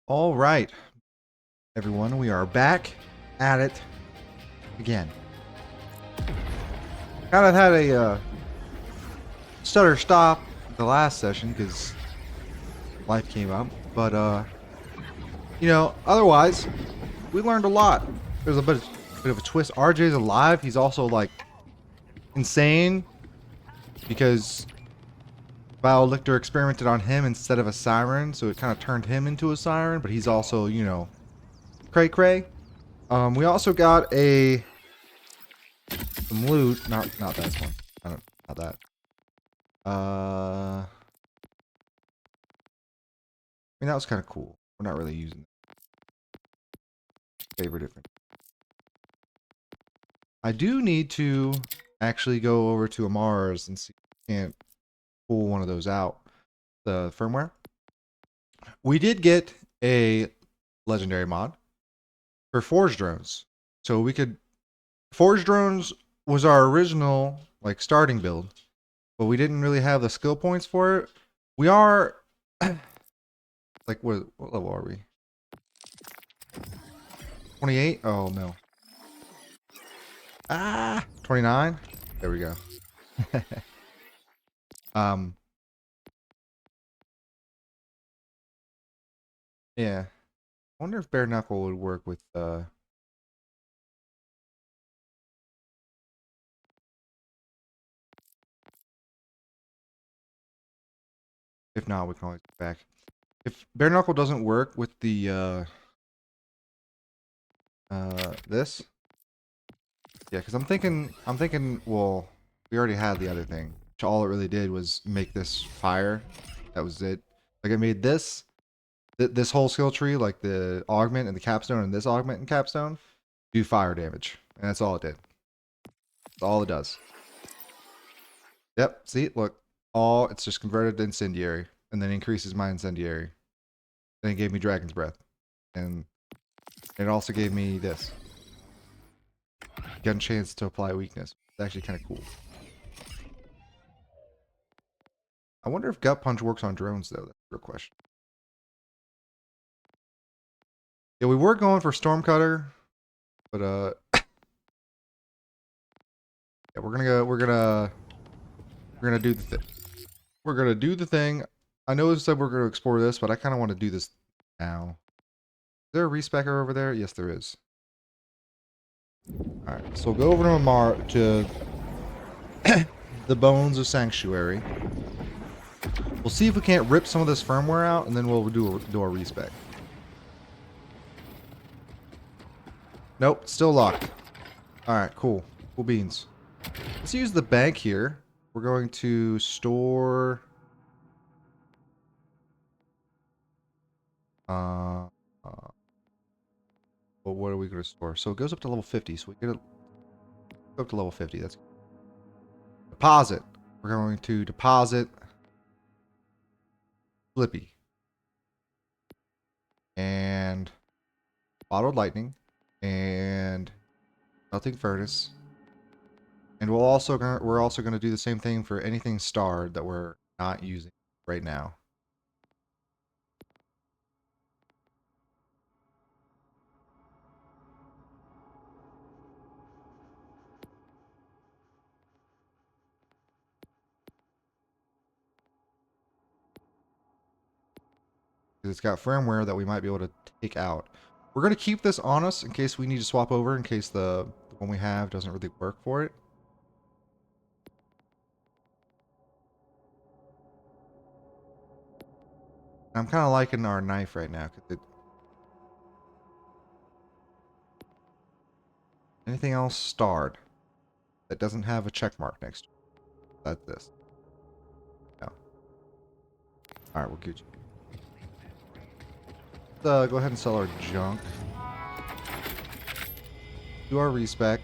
All right, everyone, we are back at it again. Kind of had a stutter stop the last session because life came up, but otherwise we learned a lot. There's a bit of a twist. RJ's alive. He's also like insane because Lichter experimented on him instead of a siren, so it kind of turned him into a siren. But he's also, cray cray. We also got some loot. Not that one. Not that. I mean, that was kind of cool. We're not really using it. Favorite different. I do need to actually go over to Amar's and see if I can't pull one of those out. The firmware. We did get a legendary mod for Forge drones. So we could... Forge drones was our original, like, starting build. But we didn't really have the skill points for it. We are... like, what level are we? 28? Oh, no. 29? There we go. Yeah. I wonder if bare knuckle would work with, if not, we can always go back. If bare knuckle doesn't work with the, this. Yeah, because I'm thinking, well, we already had the other thing. Which all it really did was make this fire. That was it. Like, it made this whole skill tree, like the augment and the capstone and this augment and capstone, do fire damage. And that's all it did. That's all it does. Yep, see, look. It's just converted to incendiary. And then increases my incendiary. Then it gave me dragon's breath. And it also gave me this. Got a chance to apply weakness. It's actually kind of cool. I wonder if gut punch works on drones though. That's a real question. Yeah, we were going for Stormcutter, but yeah, we're gonna do the thing. We're gonna do the thing. I know it said we're gonna explore this, but I kind of want to do this now. Is there a respecker over there? Yes, there is. All right, so we'll go over to the Bones of Sanctuary. We'll see if we can't rip some of this firmware out, and then we'll do our respec. Nope, still locked. All right, cool. Cool beans. Let's use the bank here. We're going to store... well, what are we going to store? So it goes up to level 50, so we get it up to level 50. That's deposit. We're going to deposit Flippy and bottled lightning and melting furnace. And we're also going to do the same thing for anything starred that we're not using right now. It's got firmware that we might be able to take out. We're going to keep this on us in case we need to swap over, in case the one we have doesn't really work for it. I'm kind of liking our knife right now. Anything else starred that doesn't have a check mark next to it? That's this. No. Alright, we're Gucci. Let's go ahead and sell our junk. Do our respec.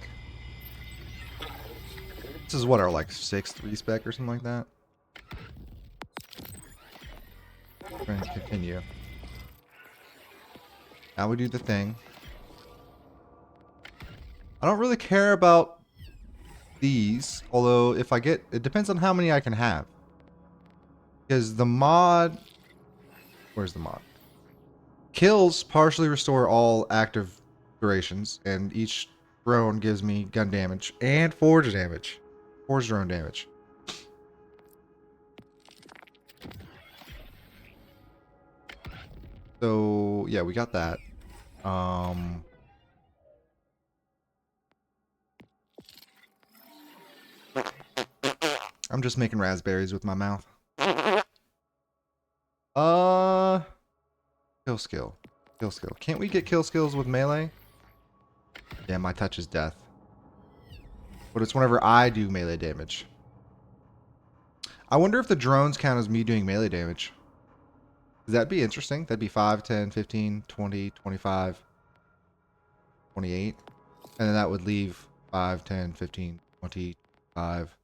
This is what, our like 6th respec or something like that? We're going to continue. Now we do the thing. I don't really care about these, although if I get... It depends on how many I can have. Because the mod... Where's the mod? Kills partially restore all active durations, and each drone gives me gun damage and forge damage. Forge drone damage. So yeah, we got that. I'm just making raspberries with my mouth. Uh, kill skill. Kill skill. Can't we get kill skills with melee? Yeah, my touch is death. But it's whenever I do melee damage. I wonder if the drones count as me doing melee damage. That'd be interesting. That'd be 5, 10, 15, 20, 25, 28. And then that would leave 5, 10, 15, 20, 5,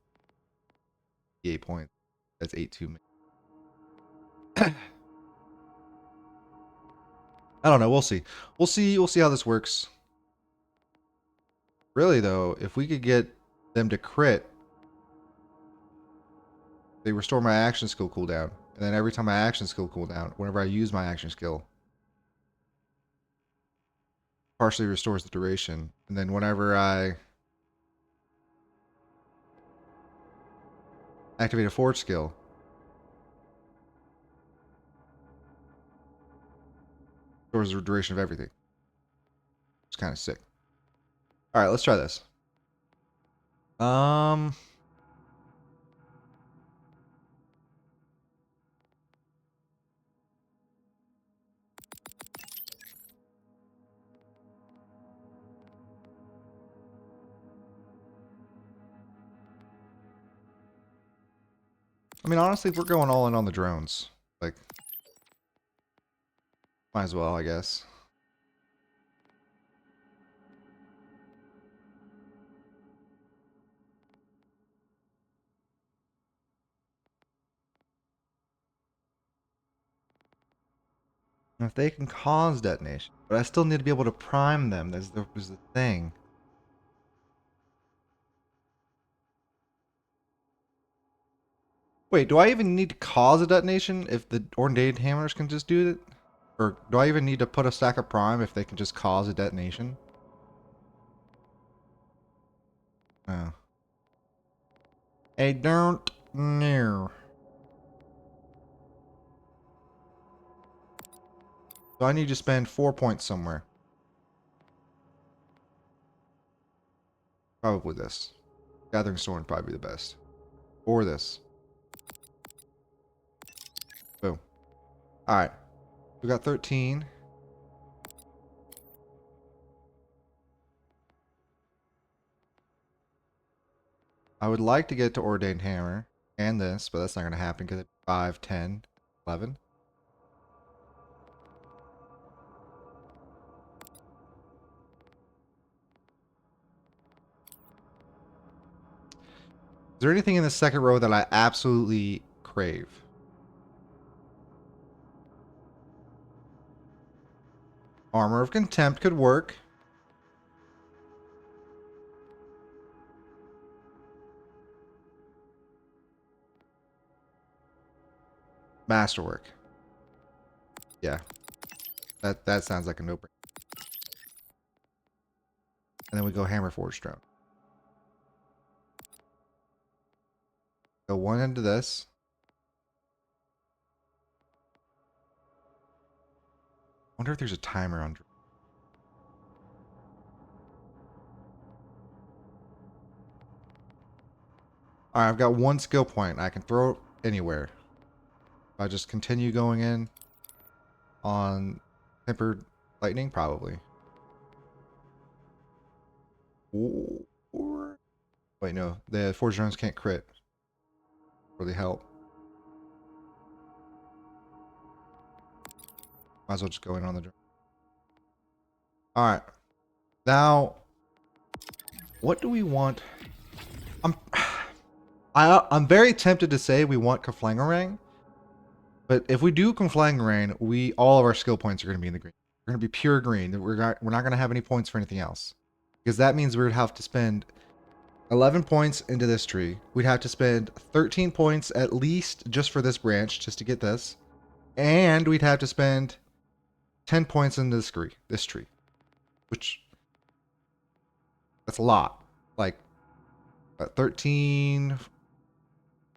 8 points. That's 8 too many. I don't know. We'll see. We'll see how this works. Really, though, if we could get them to crit, they restore my action skill cooldown. And then every time my action skill cooldown, whenever I use my action skill, partially restores the duration. And then whenever I activate a forge skill, restores the duration of everything. It's kind of sick. All right, let's try this. I mean, honestly, if we're going all in on the drones, like, might as well, I guess. If they can cause detonation, but I still need to be able to prime them. There's the thing. Wait, do I even need to cause a detonation if the ordained hammers can just do it? Or do I even need to put a stack of prime if they can just cause a detonation? Oh. I don't know. So I need to spend 4 points somewhere. Probably this. Gathering Storm would probably be the best. Or this. Boom. Alright. We got 13. I would like to get to Ordained Hammer and this, but that's not going to happen because it's 5, 10, 11. Is there anything in the second row that I absolutely crave? Armor of Contempt could work. Masterwork. Yeah. That sounds like a no-brainer. And then we go Hammer Forge Drone. Go one into this. Wonder if there's a timer on. Alright, I've got one skill point. I can throw it anywhere. If I just continue going in on Tempered Lightning, probably. Or... Wait, no. The Forge Drones can't crit. Really help. Might as well just go in on the drone. Alright. Now, what do we want? I'm very tempted to say we want Kaflangarang, but if we do Kaflangarang, all of our skill points are going to be in the green. We're going to be pure green. We're not going to have any points for anything else, because that means we would have to spend 11 points into this tree. We'd have to spend 13 points at least just for this branch, just to get this, and we'd have to spend 10 points in this tree, which that's a lot. Like 13,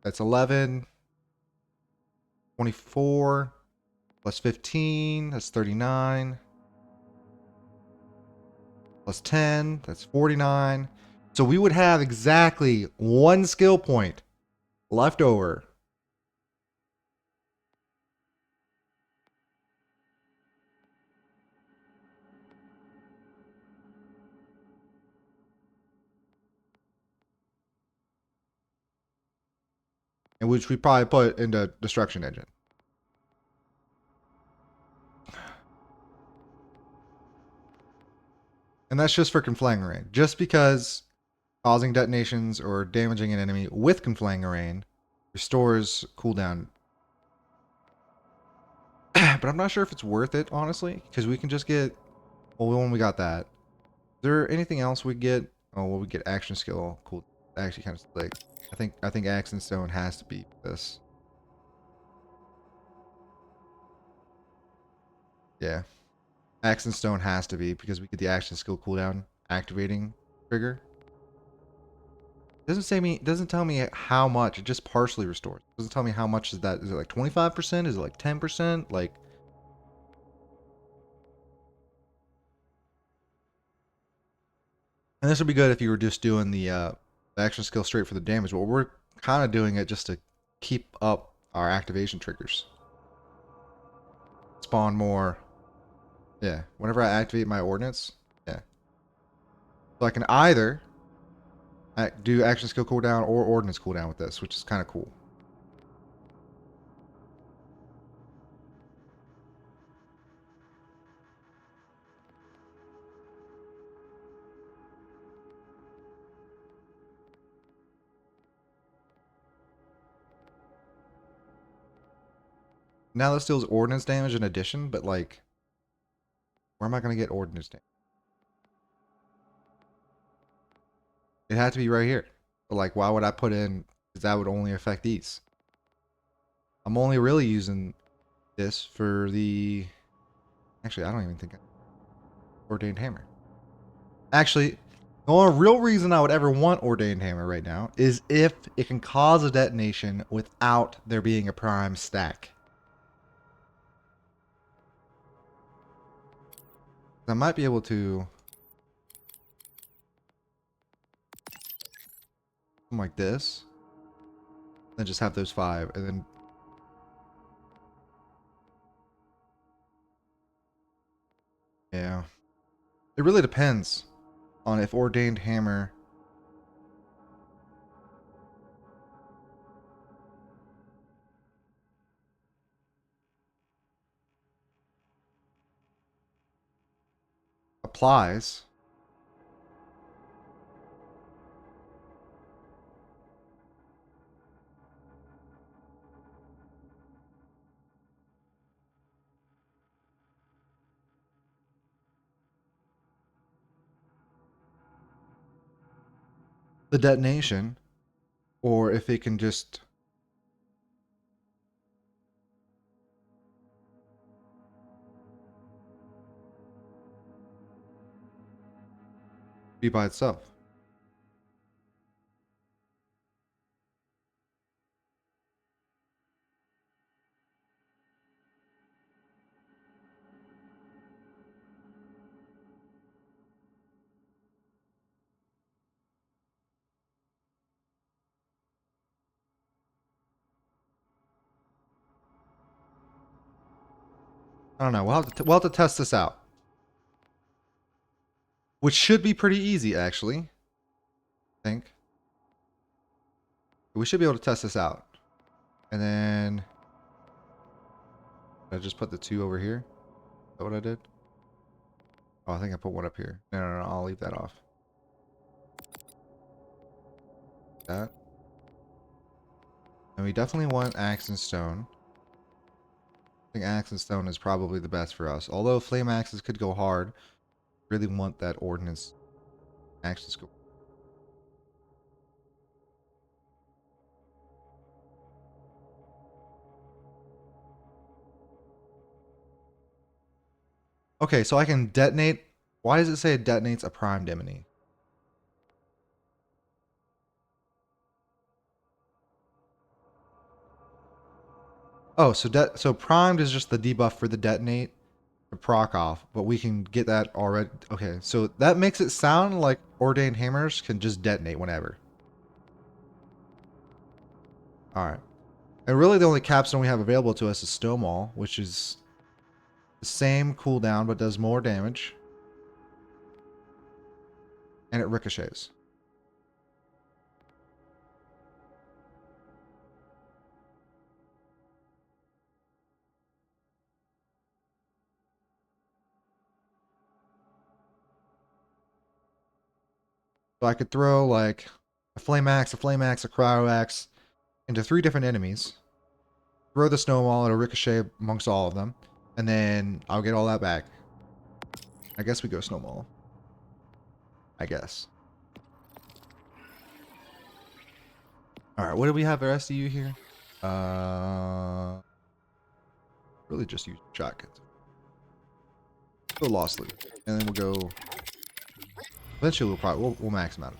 that's 11, 24 plus 15, that's 39, plus 10, that's 49. So we would have exactly 1 skill point left over. In which we probably put into Destruction Engine. And that's just for Conflagration. Just because causing detonations or damaging an enemy with Conflagration restores cooldown. But I'm not sure if it's worth it, honestly, because we can just get... Well, when we got that. Is there anything else we get? Oh, well, we get action skill. Cool. Actually kind of slick. I think Axe and Stone has to be this. Yeah. Axe and Stone has to be because we get the action skill cooldown activating trigger. Doesn't tell me how much. It just partially restores. It doesn't tell me how much is that. Is it like 25%? Is it like 10%? Like, and this would be good if you were just doing the action skill straight for the damage. But we're kind of doing it just to keep up our activation triggers. Spawn more. Yeah. Whenever I activate my ordnance, yeah. So I can either do action skill cooldown or ordnance cooldown with this, which is kind of cool. Now this deals ordnance damage in addition, but like, where am I going to get ordnance damage? It had to be right here. But like, why would I put in? Because that would only affect these. I'm only really using this for the... Actually, I don't even think Ordained Hammer. Actually, the only real reason I would ever want Ordained Hammer right now is if it can cause a detonation without there being a prime stack. I might be able to... something like this. Then just have those 5, and then... Yeah. It really depends on if Ordained Hammer... applies. The detonation, or if it can just... be by itself. I don't know. We'll have to test this out. Which should be pretty easy, actually. I think. We should be able to test this out. And then... I just put the 2 over here. Is that what I did? Oh, I think I put 1 up here. No. I'll leave that off. That. And we definitely want Axe and Stone. I think Axe and Stone is probably the best for us. Although Flame Axes could go hard. Really want that Ordnance Axe to go. Okay, so I can detonate. Why does it say it detonates a primed enemy? Oh, so primed is just the debuff for the detonate to proc off, but we can get that already. Okay, so that makes it sound like ordained hammers can just detonate whenever. All right, and really the only capstone we have available to us is Stonewall, which is the same cooldown but does more damage, and it ricochets. So I could throw like a flame axe, a cryo axe into 3 different enemies. Throw the snowball, it'll ricochet amongst all of them, and then I'll get all that back. I guess we go snowball. I guess. Alright, what do we have the rest of you here? Really just use shotguns. Go Lost Loot. And then we'll go... Eventually we'll max them out.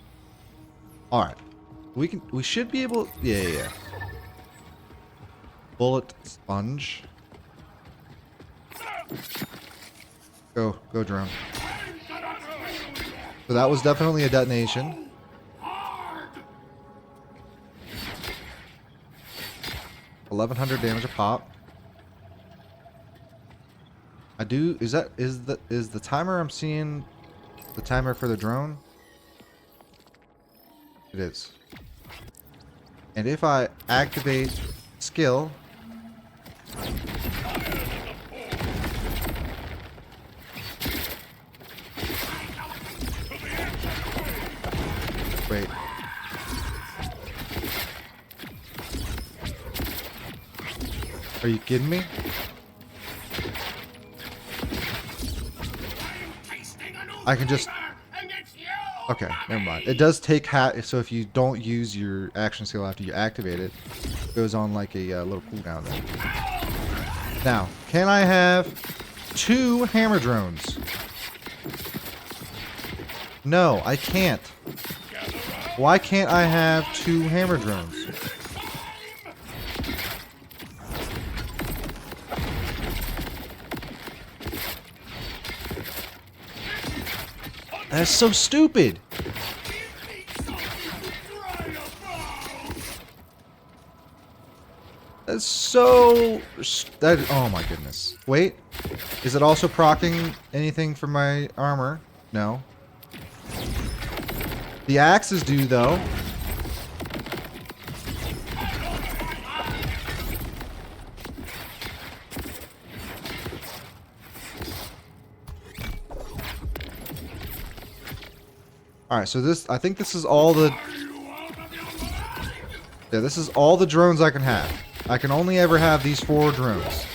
Alright. We should be able... Yeah. Bullet Sponge. Go drone. So that was definitely a detonation. $1,100 damage a pop. Is the timer I'm seeing the timer for the drone? It is. And if I activate skill, wait. Are you kidding me? I can just... Okay, never mind. It does take so if you don't use your action skill after you activate it, it goes on like a little cooldown there. Now, can I have 2 hammer drones? No, I can't. Why can't I have 2 hammer drones? That's so stupid. That's so... oh my goodness. Wait. Is it also proccing anything from my armor? No. The axes do, though. Alright, so I think this is all the... Yeah, this is all the drones I can have. I can only ever have these 4 drones.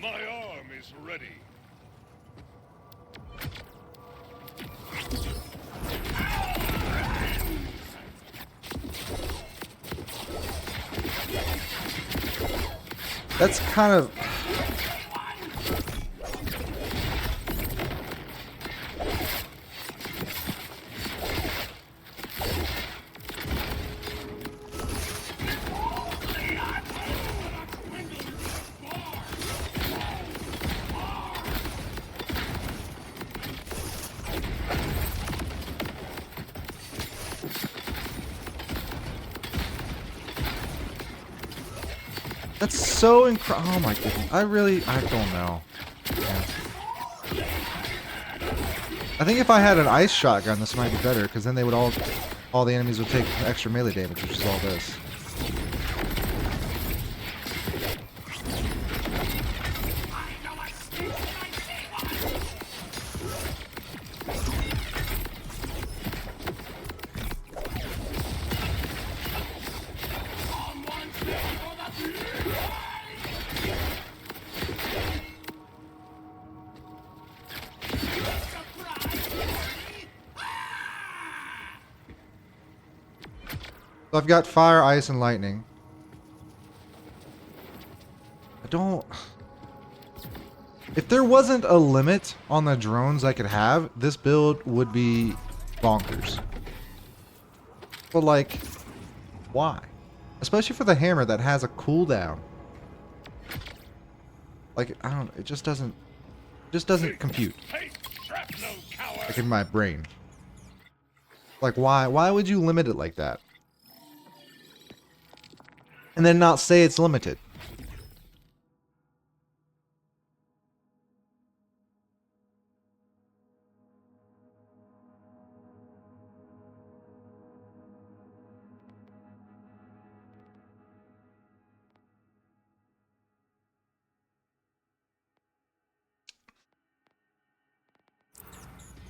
My arm is ready. That's kind of... That's so incredible. Oh my goodness. I don't know. Yeah. I think if I had an ice shotgun, this might be better, because then they would all the enemies would take extra melee damage, which is all this. So So I've got fire, ice, and lightning. I don't... If there wasn't a limit on the drones I could have, this build would be bonkers. But like, why? Especially for the hammer that has a cooldown. Like, I don't, it just doesn't compute. Like in my brain. Like, why would you limit it like that? And then not say it's limited.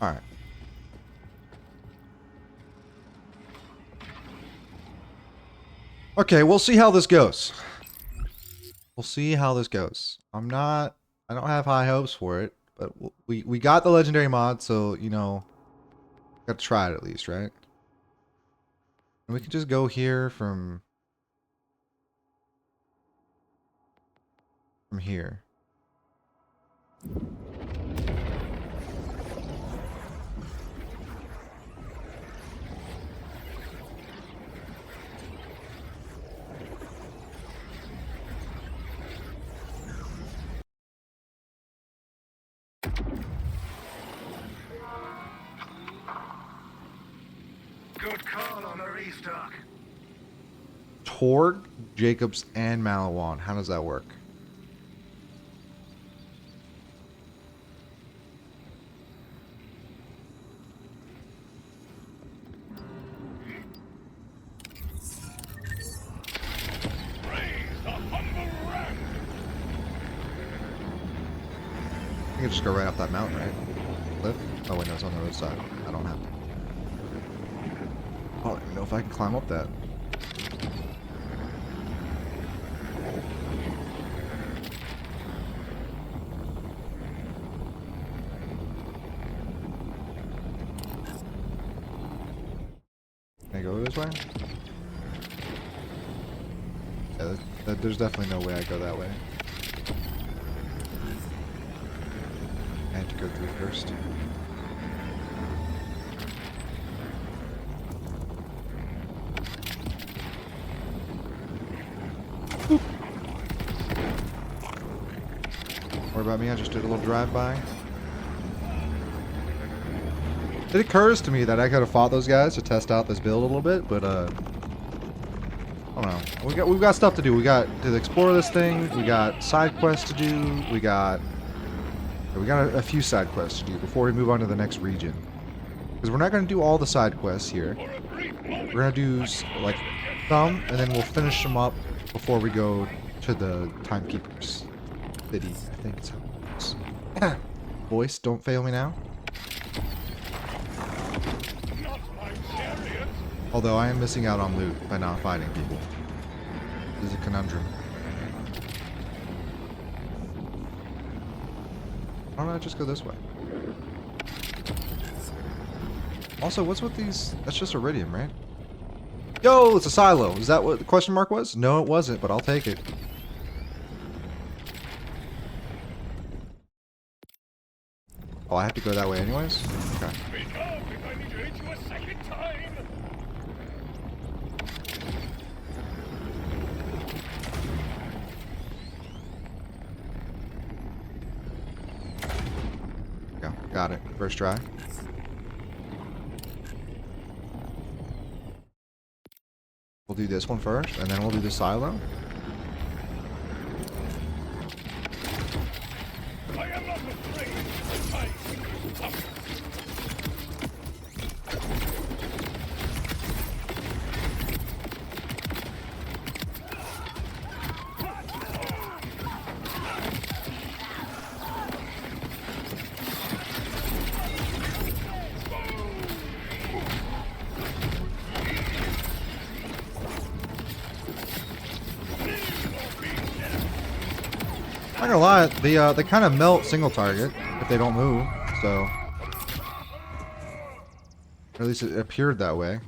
Alright. Okay, we'll see how this goes. We'll see how this goes. I don't have high hopes for it, but we got the legendary mod, so, you know, got to try it at least, right? And we can just go here from here. Good call on the restock. Torg, Jacobs, and Malawan. How does that work? Raise the humble rank. I can just go right up that mountain, right? Cliff? Oh wait, no, it's on the other side. I don't have to. I don't even know if I can climb up that. Can I go this way? Yeah, there's definitely no way I go that way. I have to go through first. Boop. Don't worry about me, I just did a little drive-by. It occurs to me that I could have fought those guys to test out this build a little bit, but I don't know. We've got stuff to do. We got to explore this thing. We got side quests to do. We got a few side quests to do before we move on to the next region. Because we're not going to do all the side quests here. We're going to do like some, and then we'll finish them up before we go to the Timekeeper's city. I think it's how it works. Voice, don't fail me now. Although I am missing out on loot by not fighting people. This is a conundrum. Why don't I just go this way? Also, what's with these? That's just iridium, right? Yo, it's a silo. Is that what the question mark was? No, it wasn't, but I'll take it. Oh, I have to go that way anyways? Okay. Yeah, got it. First try. We'll do this one first, and then we'll do the silo. I am not afraid of the fight. Not gonna lie, they kind of melt single target if they don't move, so or at least it appeared that way.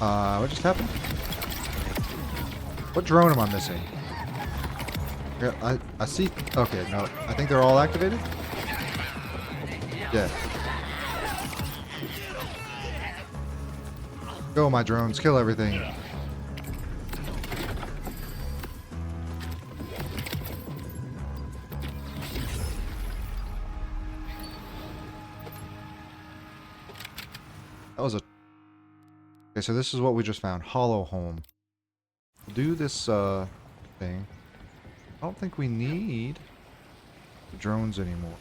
What just happened? What drone am I missing? Yeah, I see. Okay, no. I think they're all activated. Yeah. Go, my drones. Kill everything. That was a... Okay, so this is what we just found. Hollow home. We'll do this, thing. I don't think we need the drones anymore.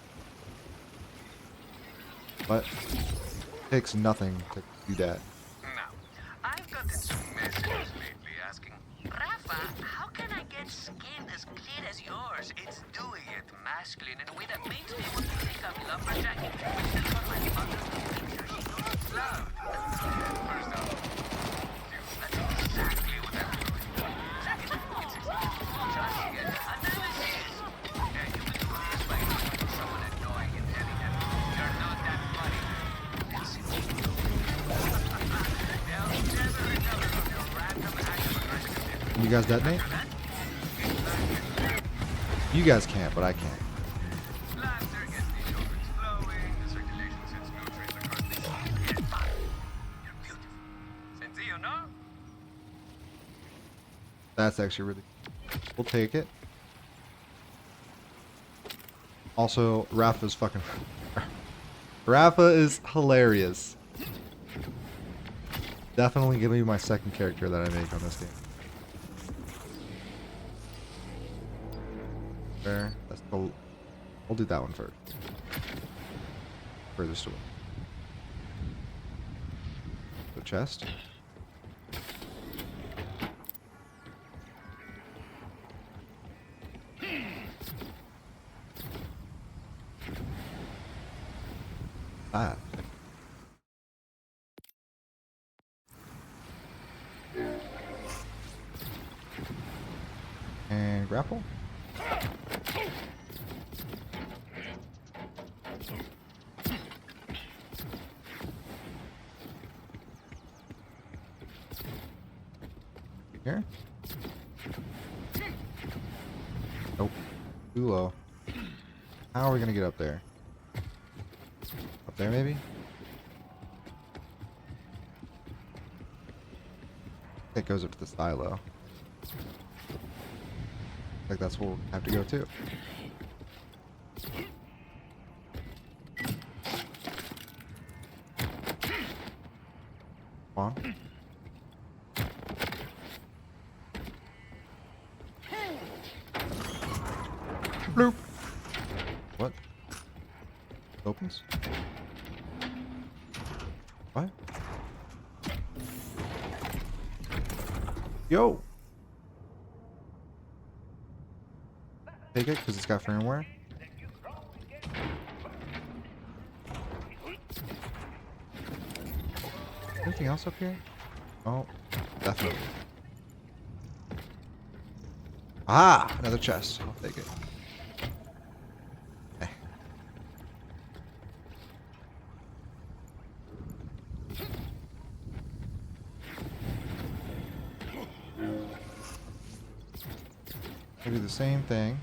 But it takes nothing to do that. Now, I've gotten some messages lately asking, Rafa, how can I get skin as clear as yours? It's dewy yet masculine in a way that makes me want to take a lumberjack and twist it on my mother's picture she knows love. First off, that's exactly what I'm doing. Second, it's just get analysis. Yeah, you can do this by doing someone annoying and telling them you're not that funny. Yes, Can you guys detonate? You guys can't, but I can. That's actually really... We'll take it. Also, Rafa's fucking... Rafa is hilarious. Definitely gonna be my second character that I make on this game. There. That's the... We'll do that one first. Furthest away. The chest. Ah. And grapple. Here. Nope. Too low. How are we gonna get up there? Up there, maybe? It goes up to the silo. Like that's where we'll have to go too. Come on. Bloop. What? Opens? What? Yo! Take it because it's got firmware. Anything else up here? Oh, definitely. Ah, another chest. I'll take it. Okay. Maybe the same thing.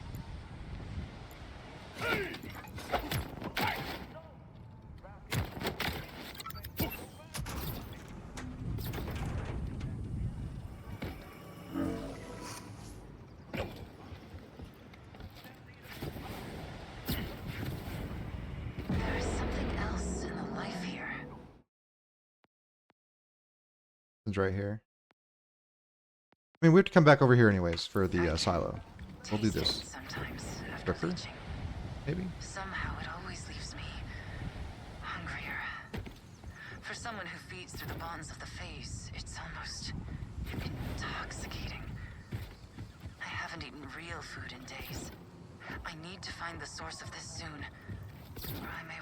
There's something else in the life here. It's right here. I mean, we have to come back over here anyways for the silo. We'll do this. Sometimes after Ripper? leeching. Maybe? Somehow it always leaves me hungrier. For someone who feeds through the bonds of the face, it's almost intoxicating. I haven't eaten real food in days. I need to find the source of this soon, or I may